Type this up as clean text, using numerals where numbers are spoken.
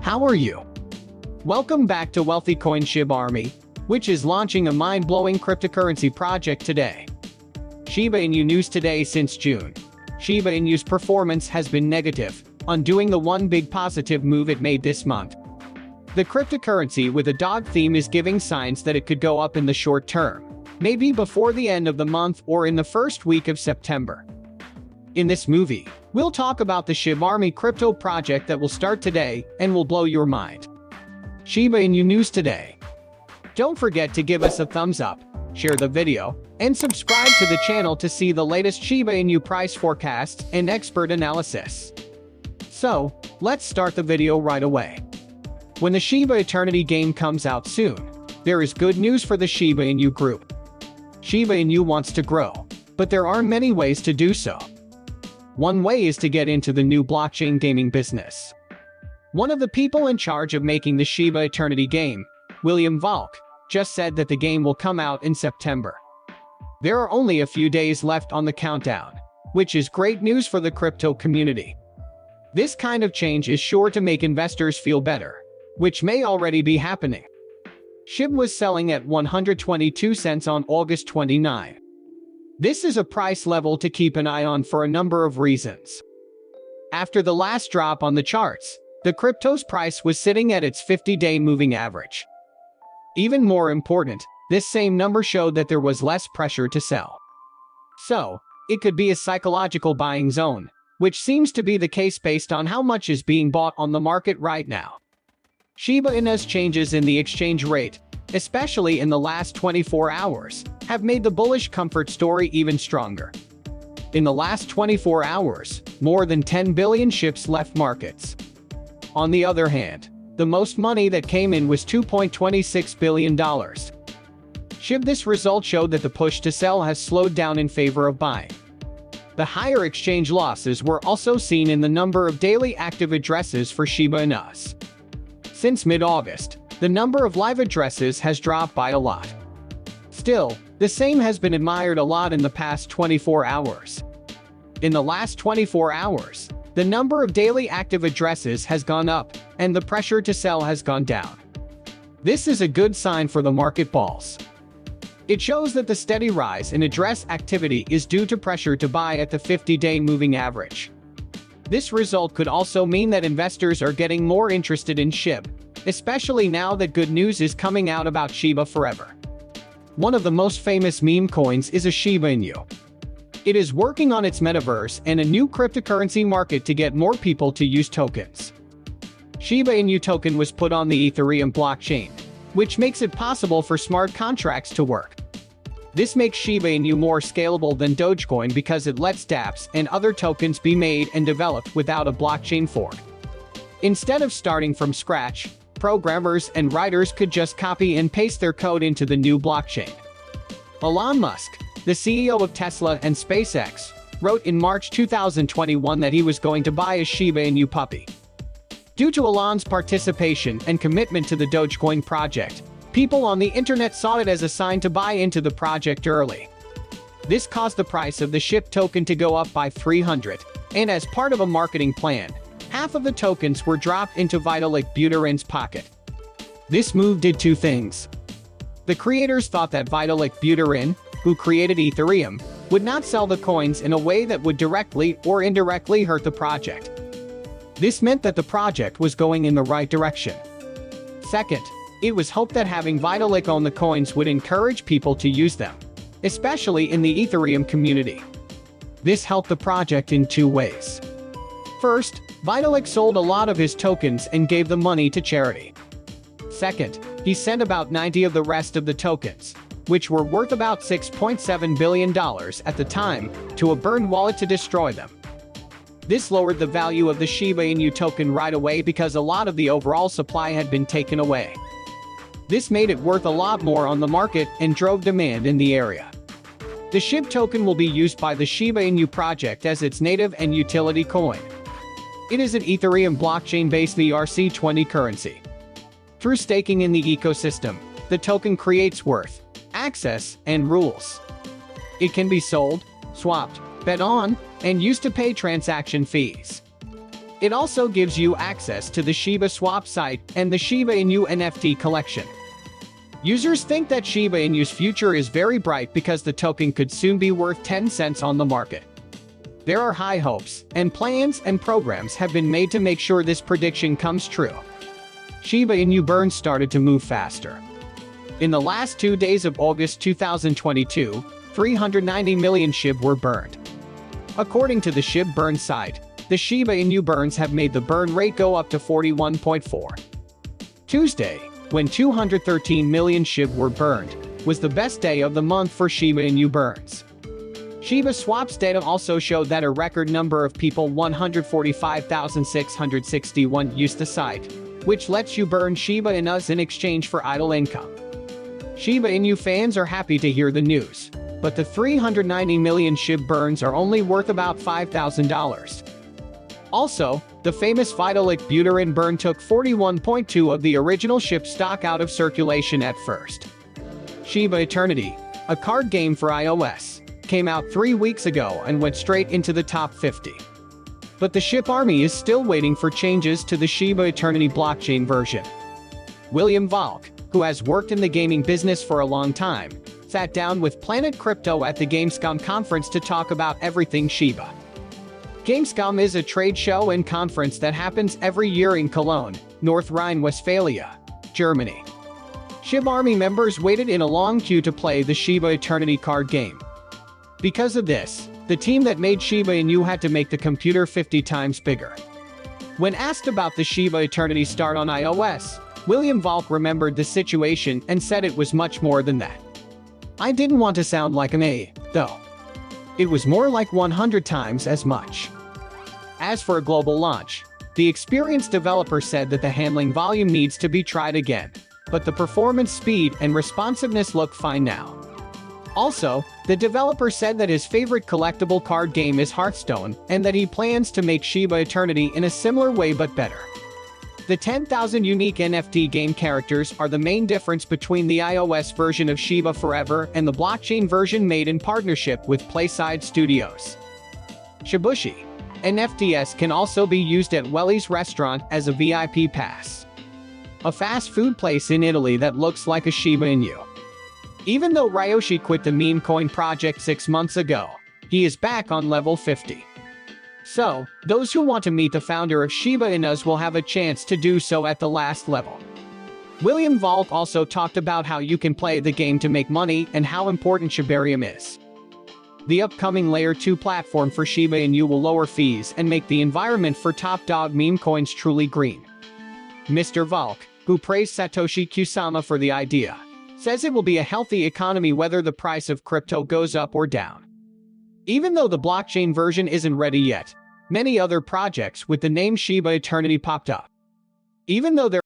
How are you? Welcome back to Wealthy Coin Shib Army, which is launching a mind-blowing cryptocurrency project today. Shiba Inu news today. Since June, Shiba Inu's performance has been negative, undoing the one big positive move it made this month. The cryptocurrency with a dog theme is giving signs that it could go up in the short term, maybe before the end of the month or in the first week of September. In this movie, we'll talk about the Shib Army crypto project that will start today and will blow your mind. Shiba Inu news today. Don't forget to give us a thumbs up, share the video, and subscribe to the channel to see the latest Shiba Inu price forecasts and expert analysis. So, let's start the video right away. When the Shiba Eternity game comes out soon, there is good news for the Shiba Inu group. Shiba Inu wants to grow, but there are many ways to do so. One way is to get into the new blockchain gaming business. One of the people in charge of making the Shiba Eternity game, William Valk, just said that the game will come out in September. There are only a few days left on the countdown, which is great news for the crypto community. This kind of change is sure to make investors feel better, which may already be happening. Shib was selling at 122 cents on August 29. This is a price level to keep an eye on for a number of reasons. After the last drop on the charts, the crypto's price was sitting at its 50-day moving average. Even more important, this same number showed that there was less pressure to sell. So, it could be a psychological buying zone, which seems to be the case based on how much is being bought on the market right now. Shiba Inu's changes in the exchange rate, especially in the last 24 hours, have made the bullish comfort story even stronger. In the last 24 hours, more than 10 billion ships left markets. On the other hand, the most money that came in was $2.26 billion. Shib, this result showed that the push to sell has slowed down in favor of buying. The higher exchange losses were also seen in the number of daily active addresses for Shiba Inus. Since mid-August, the number of live addresses has dropped by a lot. Still, the same has been admired a lot in the past 24 hours. In the last 24 hours, the number of daily active addresses has gone up, and the pressure to sell has gone down. This is a good sign for the market balls. It shows that the steady rise in address activity is due to pressure to buy at the 50-day moving average. This result could also mean that investors are getting more interested in Shib, especially now that good news is coming out about Shiba Forever. One of the most famous meme coins is a Shiba Inu. It is working on its metaverse and a new cryptocurrency market to get more people to use tokens. Shiba Inu token was put on the Ethereum blockchain, which makes it possible for smart contracts to work. This makes Shiba Inu more scalable than Dogecoin because it lets dApps and other tokens be made and developed without a blockchain fork. Instead of starting from scratch, programmers and writers could just copy and paste their code into the new blockchain. Elon Musk, the CEO of Tesla and SpaceX, wrote in March 2021 that he was going to buy a Shiba Inu puppy. Due to Elon's participation and commitment to the Dogecoin project, people on the internet saw it as a sign to buy into the project early. This caused the price of the SHIB token to go up by 300, and as part of a marketing plan, half of the tokens were dropped into Vitalik Buterin's pocket. This move did two things. The creators thought that Vitalik Buterin, who created Ethereum, would not sell the coins in a way that would directly or indirectly hurt the project. This meant that the project was going in the right direction. Second, it was hoped that having Vitalik own the coins would encourage people to use them, especially in the Ethereum community. This helped the project in two ways. First, Vitalik sold a lot of his tokens and gave the money to charity. Second, he sent about 90 of the rest of the tokens, which were worth about $6.7 billion at the time, to a burned wallet to destroy them. This lowered the value of the Shiba Inu token right away because a lot of the overall supply had been taken away. This made it worth a lot more on the market and drove demand in the area. The Shib token will be used by the Shiba Inu project as its native and utility coin. It is an Ethereum blockchain-based ERC20 currency. Through staking in the ecosystem, the token creates worth, access, and rules. It can be sold, swapped, bet on, and used to pay transaction fees. It also gives you access to the Shiba swap site and the Shiba Inu NFT collection. Users think that Shiba Inu's future is very bright because the token could soon be worth 10 cents on the market. There are high hopes, and plans and programs have been made to make sure this prediction comes true. Shiba Inu burns started to move faster. In the last 2 days of August 2022, 390 million Shib were burned. According to the Shib burn site, the Shiba Inu burns have made the burn rate go up to 41.4. Tuesday, when 213 million Shib were burned, was the best day of the month for Shiba Inu burns. Shiba Swap's data also showed that a record number of people, 145,661, used the site, which lets you burn Shiba Inus in exchange for idle income. Shiba Inu fans are happy to hear the news, but the 390 million Shib burns are only worth about $5,000. Also, the famous Vitalik Buterin burn took 41.2 of the original Shib stock out of circulation at first. Shiba Eternity, a card game for iOS, came out 3 weeks ago and went straight into the top 50. But the Shib army is still waiting for changes to the Shiba Eternity blockchain version. William Valk, who has worked in the gaming business for a long time, sat down with Planet Crypto at the Gamescom conference to talk about everything Shiba. Gamescom is a trade show and conference that happens every year in Cologne, North Rhine-Westphalia, Germany. Shib army members waited in a long queue to play the Shiba Eternity card game. Because of this, the team that made Shiba Inu had to make the computer 50 times bigger. When asked about the Shiba Eternity start on iOS, William Valk remembered the situation and said it was much more than that. I didn't want to sound like an A, though. It was more like 100 times as much. As for a global launch, the experienced developer said that the handling volume needs to be tried again, but the performance speed and responsiveness look fine now. Also, the developer said that his favorite collectible card game is Hearthstone, and that he plans to make Shiba Eternity in a similar way but better. The 10,000 unique NFT game characters are the main difference between the iOS version of Shiba Forever and the blockchain version made in partnership with Playside Studios. Shibushi NFTs can also be used at Welly's restaurant as a VIP pass, a fast food place in Italy that looks like a Shiba Inu. Even though Ryoshi quit the meme coin project 6 months ago, he is back on level 50. So, those who want to meet the founder of Shiba Inus will have a chance to do so at the last level. William Valk also talked about how you can play the game to make money and how important Shibarium is. The upcoming Layer 2 platform for Shiba Inu will lower fees and make the environment for top dog meme coins truly green. Mr. Valk, who praised Satoshi Kusama for the idea, says it will be a healthy economy whether the price of crypto goes up or down. Even though the blockchain version isn't ready yet, many other projects with the name Shiba Eternity popped up. Even though there